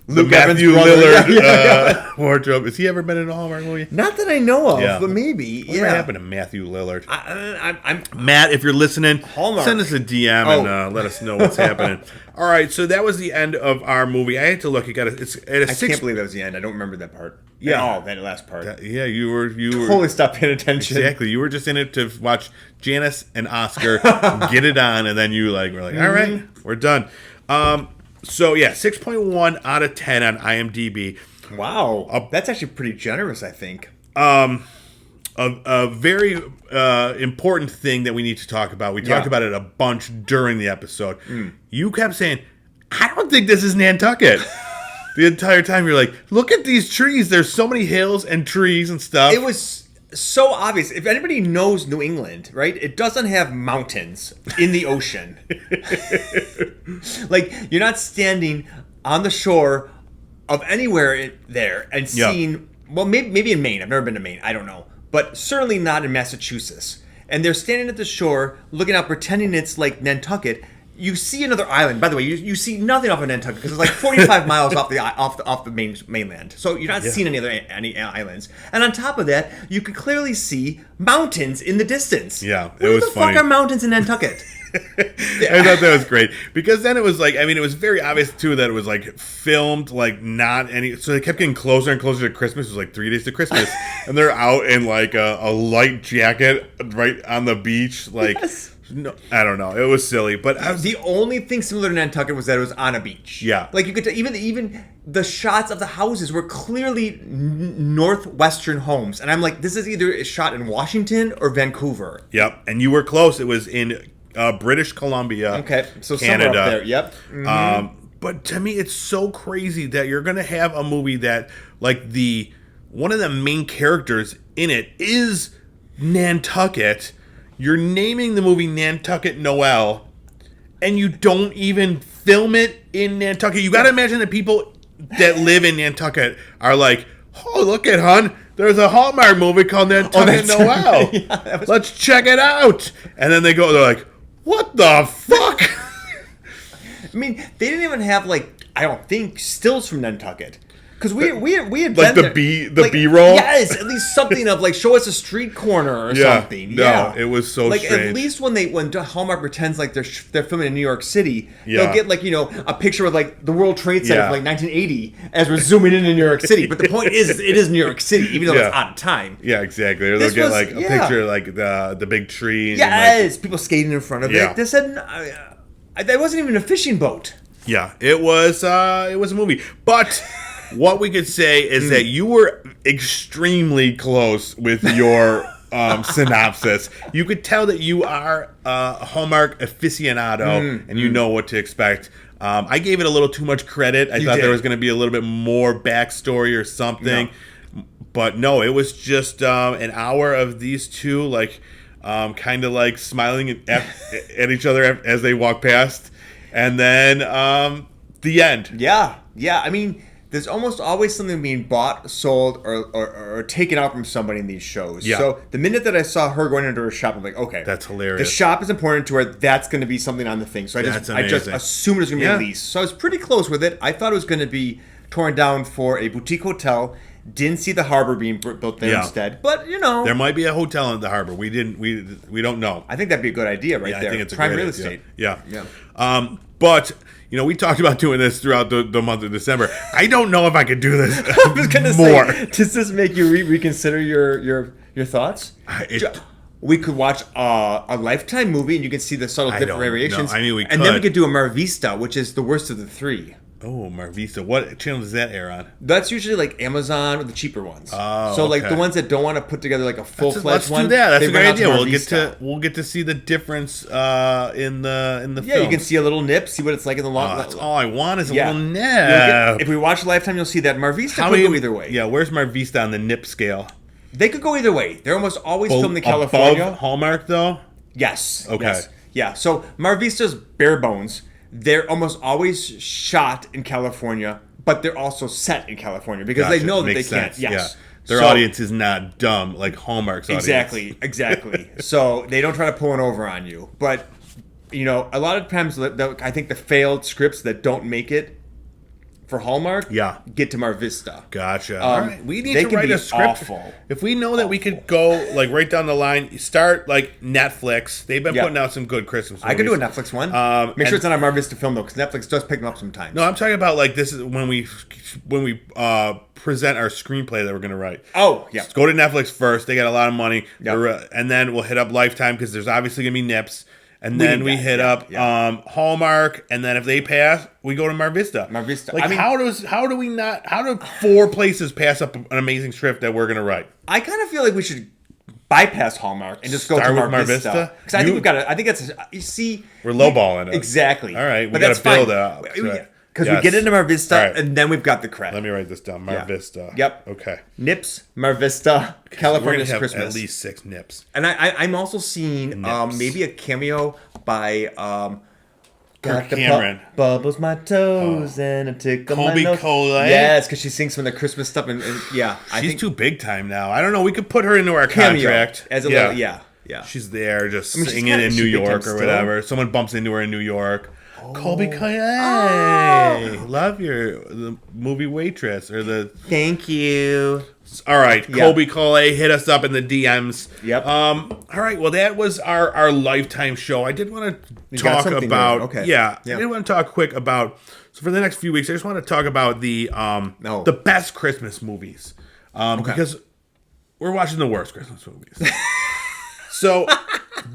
Speaker 1: Luke
Speaker 2: Matthew
Speaker 1: Evans' brother.
Speaker 2: Lillard wardrobe. Has he ever been in a Hallmark movie?
Speaker 1: Not that I know of, but maybe.
Speaker 2: What happened to Matthew Lillard?
Speaker 1: I'm
Speaker 2: Matt, if you're listening,
Speaker 1: Hallmark.
Speaker 2: send us a DM and let us know what's happening. All right, so that was the end of our movie. I had to look. I can't
Speaker 1: believe that was the end. I don't remember that part.
Speaker 2: Yeah,
Speaker 1: that last part.
Speaker 2: You were
Speaker 1: totally stopped paying attention.
Speaker 2: Exactly. You were just in it to watch Janice and Oscar get it on, and then you were like, all right, we're done. So 6.1 out of 10 on IMDb.
Speaker 1: Wow, that's actually pretty generous, I think.
Speaker 2: A very important thing that we need to talk about. We talked about it a bunch during the episode. You kept saying, I don't think this is Nantucket. The entire time you're like, look at these trees. There's so many hills and trees and stuff.
Speaker 1: It was so obvious. If anybody knows New England, right, it doesn't have mountains in the ocean. Like, you're not standing on the shore of anywhere there and seeing, well, maybe in Maine. I've never been to Maine. I don't know. But certainly not in Massachusetts. And they're standing at the shore, looking out, pretending it's like Nantucket. You see another island. By the way, you see nothing off of Nantucket because it's like 45 miles off the mainland. So you're not seeing any islands. And on top of that, you could clearly see mountains in the distance.
Speaker 2: Yeah,
Speaker 1: it was funny. Where the fuck are mountains in Nantucket?
Speaker 2: I thought that was great because then it was like, I mean, it was very obvious too that it was like filmed like not any. So they kept getting closer and closer to Christmas. It was like 3 days to Christmas, and they're out in like a light jacket right on the beach, like. Yes. No, I don't know. It was silly, but
Speaker 1: the only thing similar to Nantucket was that it was on a beach.
Speaker 2: Yeah,
Speaker 1: like you could even the shots of the houses were clearly northwestern homes, and I'm like, this is either shot in Washington or Vancouver.
Speaker 2: Yep, and you were close. It was in British Columbia.
Speaker 1: Okay, so
Speaker 2: Canada.
Speaker 1: Somewhere up there. Yep. Mm-hmm.
Speaker 2: But to me, it's so crazy that you're gonna have a movie that like one of the main characters in it is Nantucket. You're naming the movie Nantucket Noel, and you don't even film it in Nantucket. You got to imagine that people that live in Nantucket are like, oh, look at hon, there's a Hallmark movie called Nantucket Noel. Let's check it out. And then they're like, what the fuck?
Speaker 1: I mean, they didn't even have, like, I don't think, stills from Nantucket. Because we had been
Speaker 2: like
Speaker 1: there.
Speaker 2: the B-roll.
Speaker 1: Yes, at least something of like show us a street corner or something.
Speaker 2: No, it was so
Speaker 1: like
Speaker 2: strange.
Speaker 1: at least when Hallmark pretends like they're filming in New York City,
Speaker 2: Yeah.
Speaker 1: they'll get like a picture of like the World Trade Center from like 1980 as we're zooming in New York City. But the point is, it is New York City, even though it's out of time.
Speaker 2: Yeah, exactly. Or they'll get like a picture of like the big tree.
Speaker 1: Yes, people skating in front of it. This said, that wasn't even a fishing boat.
Speaker 2: Yeah, it was a movie. But what we could say is that you were extremely close with your synopsis. You could tell that you are a Hallmark aficionado and you know what to expect. I gave it a little too much credit. I thought there was going to be a little bit more backstory or something. No. But no, it was just an hour of these two like kind of like smiling at each other as they walk past. And then the end.
Speaker 1: Yeah. I mean, there's almost always something being bought, sold, or taken out from somebody in these shows.
Speaker 2: Yeah.
Speaker 1: So the minute that I saw her going into her shop, I'm like, okay,
Speaker 2: that's hilarious.
Speaker 1: The shop is important to her. That's going to be something on the thing. So I just assumed it was going to be a lease. So I was pretty close with it. I thought it was going to be torn down for a boutique hotel. Didn't see the harbor being built there instead, but
Speaker 2: there might be a hotel in the harbor. We don't know.
Speaker 1: I think that'd be a good idea, there.
Speaker 2: I think it's
Speaker 1: prime
Speaker 2: a
Speaker 1: real
Speaker 2: idea.
Speaker 1: estate.
Speaker 2: Yeah. But we talked about doing this throughout the month of December. I don't know if I could do this.
Speaker 1: I was gonna say, does this make you reconsider your thoughts? We could watch a Lifetime movie, and you can see the subtle different variations.
Speaker 2: I mean, we could.
Speaker 1: And then we could do a Mar Vista, which is the worst of the three.
Speaker 2: Oh, Mar Vista. What channel does that air on?
Speaker 1: That's usually like Amazon or the cheaper ones.
Speaker 2: Oh,
Speaker 1: so like the ones that don't want to put together like a full-fledged one.
Speaker 2: Let's do that. That's a great idea. We'll get to see the difference in the film.
Speaker 1: Yeah, you can see a little nip, see what it's like in the long.
Speaker 2: That's all I want is a little nip.
Speaker 1: If we watch Lifetime, you'll see that Mar Vista could go either way.
Speaker 2: Yeah, where's Mar Vista on the nip scale?
Speaker 1: They could go either way. They're almost always filmed in California.
Speaker 2: Above Hallmark though?
Speaker 1: Yes.
Speaker 2: Okay.
Speaker 1: Yes. Yeah. So Mar Vista's bare bones. They're almost always shot in California, but they're also set in California because they know that they can't. Yes.
Speaker 2: Yeah. Their audience is not dumb like Hallmark's audience.
Speaker 1: Exactly. So they don't try to pull one over on you. But, a lot of times I think the failed scripts that don't make it for Hallmark get to Mar Vista.
Speaker 2: Gotcha. All right. We need to write a script.
Speaker 1: Awful.
Speaker 2: If we know that we could go like right down the line, start like Netflix. They've been putting out some good Christmas movies.
Speaker 1: I could do a Netflix one. Make sure it's not a Mar Vista film though, because Netflix does pick them up sometimes.
Speaker 2: No, I'm talking about like this is when we present our screenplay that we're going to write.
Speaker 1: Oh, yeah.
Speaker 2: Let's go to Netflix first. They got a lot of money. Yep. And then we'll hit up Lifetime because there's obviously going to be nips. And then we hit up Hallmark, and then if they pass, we go to Mar Vista.
Speaker 1: Mar Vista.
Speaker 2: Like, how do 4 places pass up an amazing script that we're gonna write?
Speaker 1: I kind of feel like we should bypass Hallmark and just go to Mar Vista. Because I think we've got to. I think that's. You see,
Speaker 2: we're lowballing it.
Speaker 1: Exactly.
Speaker 2: All right, we got to build up.
Speaker 1: Because we get into Mar Vista, and then we've got the credit.
Speaker 2: Let me write this down. Mar Vista.
Speaker 1: Yep.
Speaker 2: Okay.
Speaker 1: Nips, Mar Vista, California's
Speaker 2: have
Speaker 1: Christmas.
Speaker 2: At least 6 nips.
Speaker 1: And I'm also seeing maybe a cameo by
Speaker 2: Kirk Cameron.
Speaker 1: Bubbles my toes and a tickle my nose.
Speaker 2: Colby-Coley.
Speaker 1: Yes, because she sings some of the Christmas stuff. And
Speaker 2: I think too big time now. I don't know. We could put her into our contract
Speaker 1: as a little. Yeah.
Speaker 2: She's there just singing in New York or whatever. Someone bumps into her in New York. Colby-Coley, love the movie Waitress or the.
Speaker 1: Thank you.
Speaker 2: All right, Colby-Coley, hit us up in the DMs.
Speaker 1: Yep.
Speaker 2: All right, well that was our Lifetime show. I did want to talk about.
Speaker 1: Okay.
Speaker 2: Yeah, I did want to talk quick about. So for the next few weeks, I just want to talk about the best Christmas movies, because we're watching the worst Christmas movies. So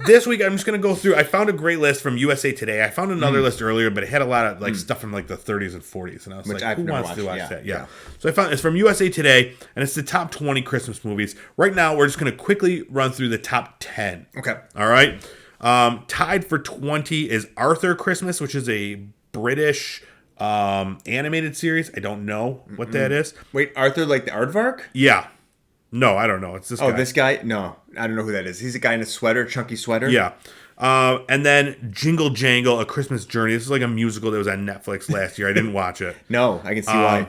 Speaker 2: this week I'm just going to go through. I found a great list from USA Today. I found another list earlier, but it had a lot of stuff from like the 30s and 40s, and I was who wants to watch that? Yeah. So I found it's from USA Today, and it's the top 20 Christmas movies. Right now, we're just going to quickly run through the top 10.
Speaker 1: Okay.
Speaker 2: All right. Tied for 20 is Arthur Christmas, which is a British animated series. I don't know what that is.
Speaker 1: Wait, Arthur, like the aardvark?
Speaker 2: Yeah. No, I don't know. It's this guy.
Speaker 1: Oh, this guy? No, I don't know who that is. He's a guy in a sweater, chunky sweater.
Speaker 2: Yeah. And then Jingle Jangle, A Christmas Journey. This is like a musical that was on Netflix last year. I didn't watch it.
Speaker 1: No, I can see why.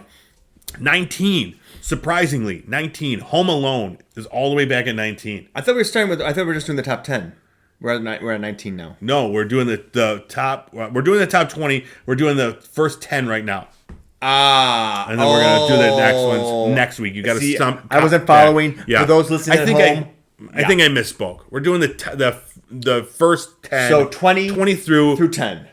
Speaker 2: 19. Surprisingly, 19. Home Alone is all the way back at 19.
Speaker 1: I thought we were just doing the top 10. We're at 19 now.
Speaker 2: No, we're doing the top. We're doing the top 20. We're doing the first 10 right now. And then we're going to do the next ones next week. You got to stump.
Speaker 1: I wasn't following. Yeah. For those listening at home.
Speaker 2: I think I misspoke. We're doing the first 10.
Speaker 1: So 20
Speaker 2: through
Speaker 1: 10.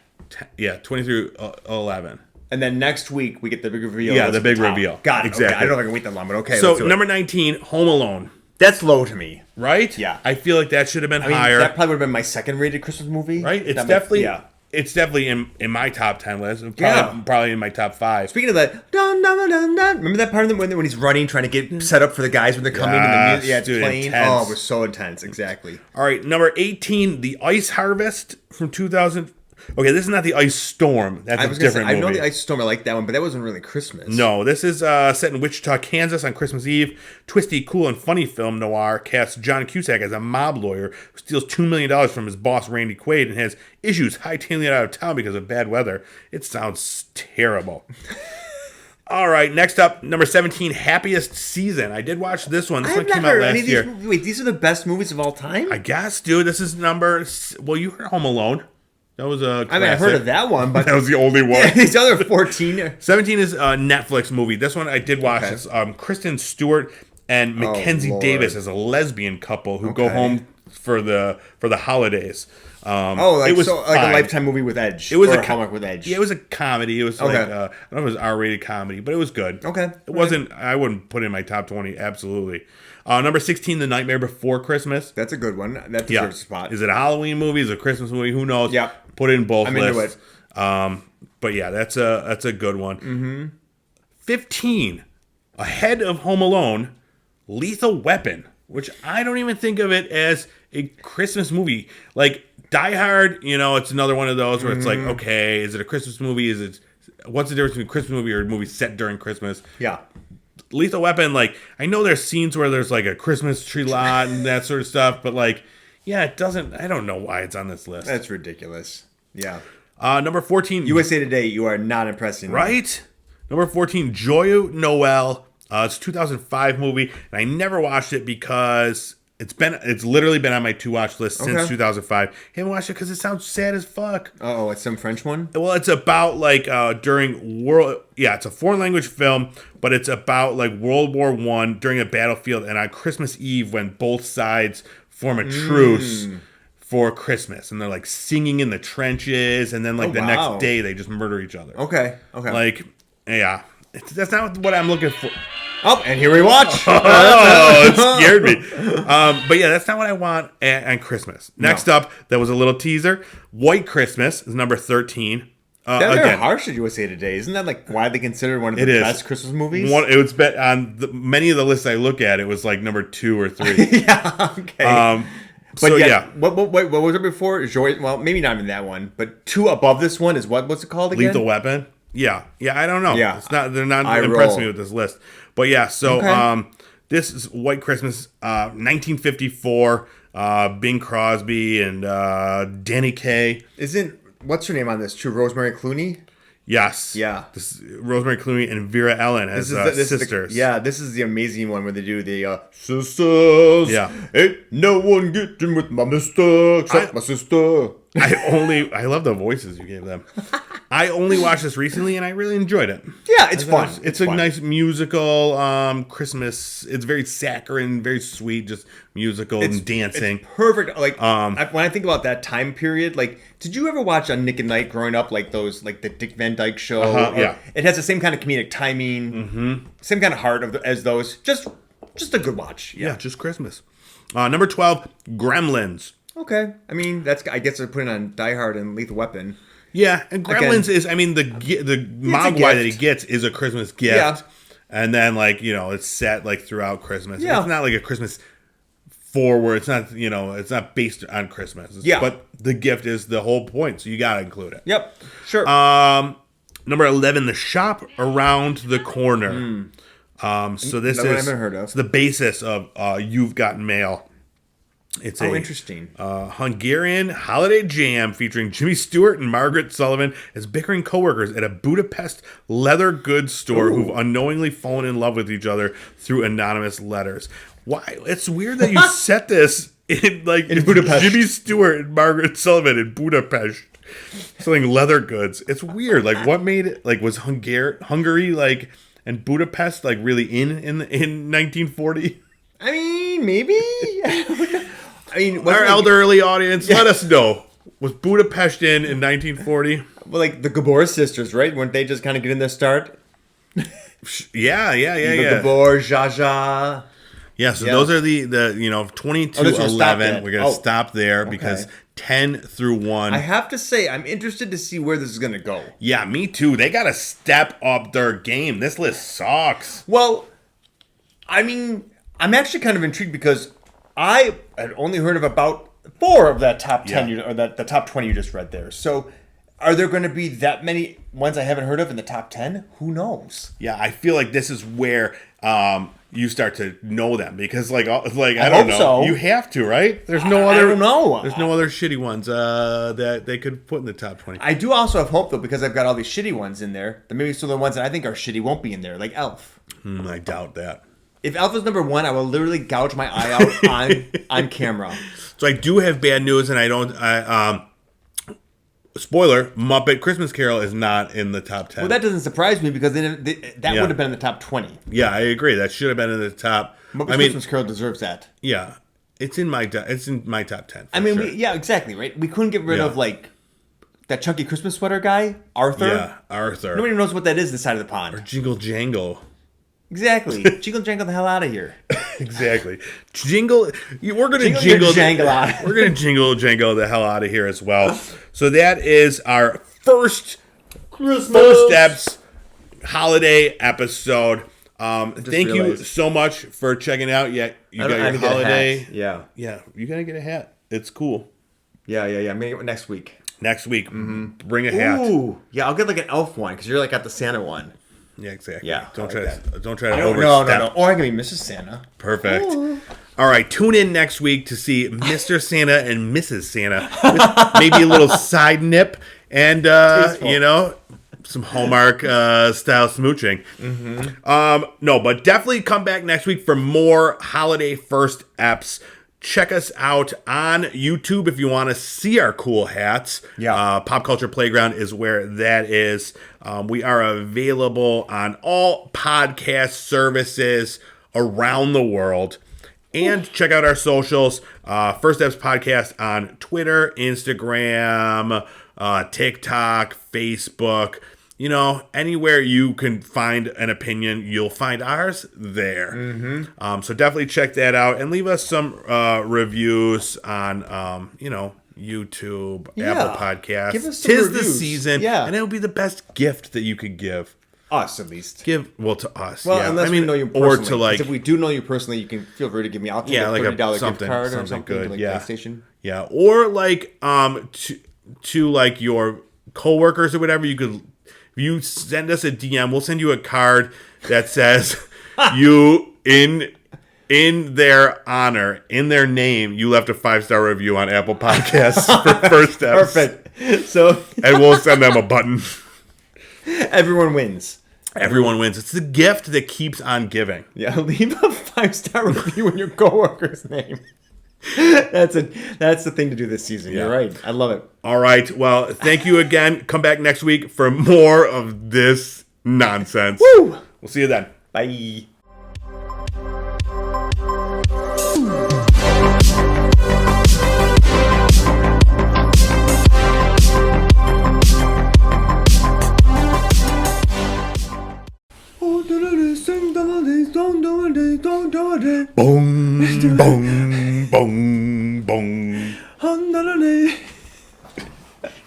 Speaker 2: 20 through 11.
Speaker 1: And then next week we get the big reveal.
Speaker 2: Yeah, the big reveal.
Speaker 1: Got it.
Speaker 2: Exactly.
Speaker 1: Okay. I don't know if I can wait that long, but okay.
Speaker 2: So number 19, Home Alone.
Speaker 1: That's low to me.
Speaker 2: Right?
Speaker 1: Yeah.
Speaker 2: I feel like that should have been higher.
Speaker 1: That probably would have been my second rated Christmas movie.
Speaker 2: Right? It's definitely in my top 10 list. Probably in my top 5.
Speaker 1: Speaking of that, dun, dun, dun, dun, remember that part of when he's running, trying to get set up for the guys when they're coming and the music? Yeah, it's playing. Intense. Oh, it was so intense. Exactly.
Speaker 2: All right, number 18, The Ice Harvest from 2000. Okay, this is not The Ice Storm. That's a different movie.
Speaker 1: I know The Ice Storm. I like that one, but that wasn't really Christmas.
Speaker 2: No, this is set in Wichita, Kansas on Christmas Eve. Twisty, cool, and funny film noir casts John Cusack as a mob lawyer who steals $2 million from his boss, Randy Quaid, and has issues hightailing it out of town because of bad weather. It sounds terrible. All right, next up, number 17, Happiest Season. I did watch this one. This one came out last year.
Speaker 1: Wait, these are the best movies of all time?
Speaker 2: I guess, dude. This is number... Well, you heard Home Alone. That was a classic.
Speaker 1: I heard of that one, but...
Speaker 2: that was the only one.
Speaker 1: Yeah, these other 14...
Speaker 2: 17 is a Netflix movie. This one I did watch. Okay. It's Kristen Stewart and Mackenzie Davis as a lesbian couple who go home for the holidays.
Speaker 1: It was like a Lifetime movie with Edge.
Speaker 2: It was
Speaker 1: a Hallmark with Edge.
Speaker 2: Yeah, it was a comedy. It was like I don't know if it was R-rated comedy, but it was good.
Speaker 1: Okay.
Speaker 2: It wasn't... I wouldn't put it in my top 20, absolutely. Number 16, The Nightmare Before Christmas.
Speaker 1: That's a good one. That's a good spot.
Speaker 2: Is it a Halloween movie? Is it a Christmas movie? Who knows?
Speaker 1: Yeah.
Speaker 2: Put it in both lists.
Speaker 1: Into it.
Speaker 2: But yeah, that's a good one. Mm-hmm. 15, ahead of Home Alone, Lethal Weapon, which I don't even think of it as a Christmas movie. Like Die Hard, it's another one of those where it's like, okay, is it a Christmas movie? What's the difference between a Christmas movie or a movie set during Christmas?
Speaker 1: Yeah.
Speaker 2: Lethal Weapon, like, I know there's scenes where there's like a Christmas tree lot and that sort of stuff, but like, yeah, it doesn't, I don't know why it's on this list.
Speaker 1: That's ridiculous. Yeah.
Speaker 2: Number 14.
Speaker 1: USA Today, you are not impressing me.
Speaker 2: Right? Number 14, Joyeux Noel. It's a 2005 movie, and I never watched it because it's literally been on my to-watch list since 2005. I haven't watched it because it sounds sad as fuck.
Speaker 1: Oh, it's some French one?
Speaker 2: Well, it's about like during world... Yeah, it's a foreign language film, but it's about like World War I during a battlefield, and on Christmas Eve when both sides form a truce for Christmas, and they're like singing in the trenches, and then like next day they just murder each other.
Speaker 1: Okay.
Speaker 2: Like, yeah, that's not what I'm looking for.
Speaker 1: Oh, and here we watch.
Speaker 2: It scared me. But yeah, that's not what I want on Christmas. Next up, there was a little teaser. White Christmas is number 13.
Speaker 1: That's very harsh at USA Today. Isn't that like widely considered one of the best Christmas movies?
Speaker 2: It was on many of the lists I look at. It was like number 2 or 3.
Speaker 1: Yeah. Okay. What was it before? Well, maybe not in that one, but 2 above this one is what's it called again?
Speaker 2: Lethal Weapon. Yeah. I don't know. Yeah, they're not impressing me with this list. But yeah, so this is White Christmas, 1954. Bing Crosby and Danny Kaye.
Speaker 1: What's her name on this? Rosemary Clooney.
Speaker 2: Yes.
Speaker 1: Yeah.
Speaker 2: This is Rosemary Clooney and Vera Ellen as sisters.
Speaker 1: This is the amazing one where they do the sisters.
Speaker 2: Yeah.
Speaker 1: Ain't no one getting with my mister except my sister.
Speaker 2: I love the voices you gave them. I only watched this recently and I really enjoyed it.
Speaker 1: Yeah, it's fun.
Speaker 2: It's a nice musical Christmas. It's very saccharine, very sweet, just musical and dancing.
Speaker 1: It's perfect. Like when I think about that time period, like did you ever watch on Nick at Night growing up, like those like the Dick Van Dyke Show?
Speaker 2: Yeah.
Speaker 1: It has the same kind of comedic timing, same kind of heart as those. Just a good watch.
Speaker 2: Yeah, just Christmas. Number 12, Gremlins.
Speaker 1: Okay, I mean I guess they're putting on Die Hard and Lethal Weapon.
Speaker 2: Yeah, and Gremlins is, I mean, the mogwai that he gets is a Christmas gift. Yeah. And then, like, it's set, like, throughout Christmas. Yeah. It's not like a Christmas forward. It's not, it's not based on Christmas. But the gift is the whole point, so you got to include it.
Speaker 1: Yep, sure.
Speaker 2: Number 11, The Shop Around the Corner. So this is... I haven't heard of. It's the basis of You've Got Mail. It's
Speaker 1: interesting.
Speaker 2: Hungarian holiday jam featuring Jimmy Stewart and Margaret Sullivan as bickering coworkers at a Budapest leather goods store who've unknowingly fallen in love with each other through anonymous letters. Why? It's weird that you set this in Budapest. Jimmy Stewart and Margaret Sullivan in Budapest. selling leather goods. It's weird. Like, what made it? Like, was Hungary like and Budapest like really in 1940?
Speaker 1: I mean, maybe. I mean,
Speaker 2: our elderly audience, let us know. Was Budapest in 1940?
Speaker 1: Well, like the Gabor sisters, right? Weren't they just kind of getting their start?
Speaker 2: Yeah.
Speaker 1: Gabor, Jaja.
Speaker 2: Yeah, so those are the 20 to 11. We're going to stop there because 10 through 1.
Speaker 1: I have to say, I'm interested to see where this is going to go.
Speaker 2: Yeah, me too. They got to step up their game. This list sucks.
Speaker 1: Well, I mean, I'm actually kind of intrigued because I had only heard of about 4 of that top 10 or the top 20 you just read there. So are there going to be that many ones I haven't heard of in the top 10? Who knows?
Speaker 2: Yeah, I feel like this is where you start to know them because I don't know.
Speaker 1: So.
Speaker 2: You have to, right? There's no other.
Speaker 1: I don't know.
Speaker 2: There's no other shitty ones that they could put in the top 20.
Speaker 1: I do also have hope though because I've got all these shitty ones in there. That maybe some of the ones that I think are shitty won't be in there, like Elf.
Speaker 2: I doubt that.
Speaker 1: If Elf is number 1, I will literally gouge my eye out on camera.
Speaker 2: So I do have bad news, and I don't. Spoiler: Muppet Christmas Carol is not in the top 10.
Speaker 1: Well, that doesn't surprise me because that would have been in the top 20.
Speaker 2: Yeah, I agree. That should have been in the top.
Speaker 1: Muppet Christmas Carol deserves that.
Speaker 2: Yeah, it's in my top 10.
Speaker 1: I mean,
Speaker 2: sure.
Speaker 1: Exactly, right? We couldn't get rid of like that chunky Christmas sweater guy, Arthur.
Speaker 2: Yeah, Arthur.
Speaker 1: Nobody knows what that is this side of the pond.
Speaker 2: Or Jingle Jangle.
Speaker 1: Exactly. Jingle jangle the hell out of here.
Speaker 2: Exactly. We're gonna jingle
Speaker 1: out.
Speaker 2: We're gonna jingle jangle the hell out of here as well. So that is our first Steps holiday episode. Thank you so much for checking out. Yeah, you got your holiday.
Speaker 1: Yeah,
Speaker 2: you gotta get a hat. It's cool.
Speaker 1: Yeah. I'm gonna get one next week.
Speaker 2: Bring a hat.
Speaker 1: Ooh, yeah, I'll get like an elf one because you're like got the Santa one.
Speaker 2: Yeah, exactly.
Speaker 1: Yeah,
Speaker 2: don't try to overstep.
Speaker 1: No. Or I can be Mrs. Santa.
Speaker 2: Perfect. Ooh. All right, tune in next week to see Mr. Santa and Mrs. Santa with maybe a little side nip and some Hallmark style smooching. No, but definitely come back next week for more holiday First Eps. Check us out on YouTube if you want to see our cool hats.
Speaker 1: Yeah.
Speaker 2: Pop Culture Playground is where that is. We are available on all podcast services around the world. And check out our socials. First Eps Podcast on Twitter, Instagram, TikTok, Facebook. Anywhere you can find an opinion, you'll find ours there. So definitely check that out and leave us some reviews on, YouTube, Apple Podcasts.
Speaker 1: Give us some
Speaker 2: Tis
Speaker 1: reviews.
Speaker 2: the season, and it'll be the best gift that you could give.
Speaker 1: Us, at least.
Speaker 2: To us.
Speaker 1: Well,
Speaker 2: yeah.
Speaker 1: unless we know you personally.
Speaker 2: Or to
Speaker 1: if we do know you personally, you can feel free to give me. I'll take a $30 gift card or something
Speaker 2: good.
Speaker 1: to PlayStation.
Speaker 2: Yeah, or to like your coworkers or whatever, you could. If you send us a DM, we'll send you a card that says you in their honor, in their name, you left a 5-star review on Apple Podcasts for First Eps.
Speaker 1: Perfect. So
Speaker 2: and we'll send them a button.
Speaker 1: Everyone wins.
Speaker 2: Everyone wins. It's the gift that keeps on giving.
Speaker 1: Yeah, leave a 5-star review in your coworker's name. That's the thing to do this season. Yeah. You're right. I love it.
Speaker 2: All right. Well, thank you again. Come back next week for more of this nonsense.
Speaker 1: Woo!
Speaker 2: We'll see you then.
Speaker 1: Bye.
Speaker 2: Boom, boom, boom, boom.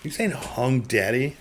Speaker 1: You
Speaker 2: You saying hung daddy?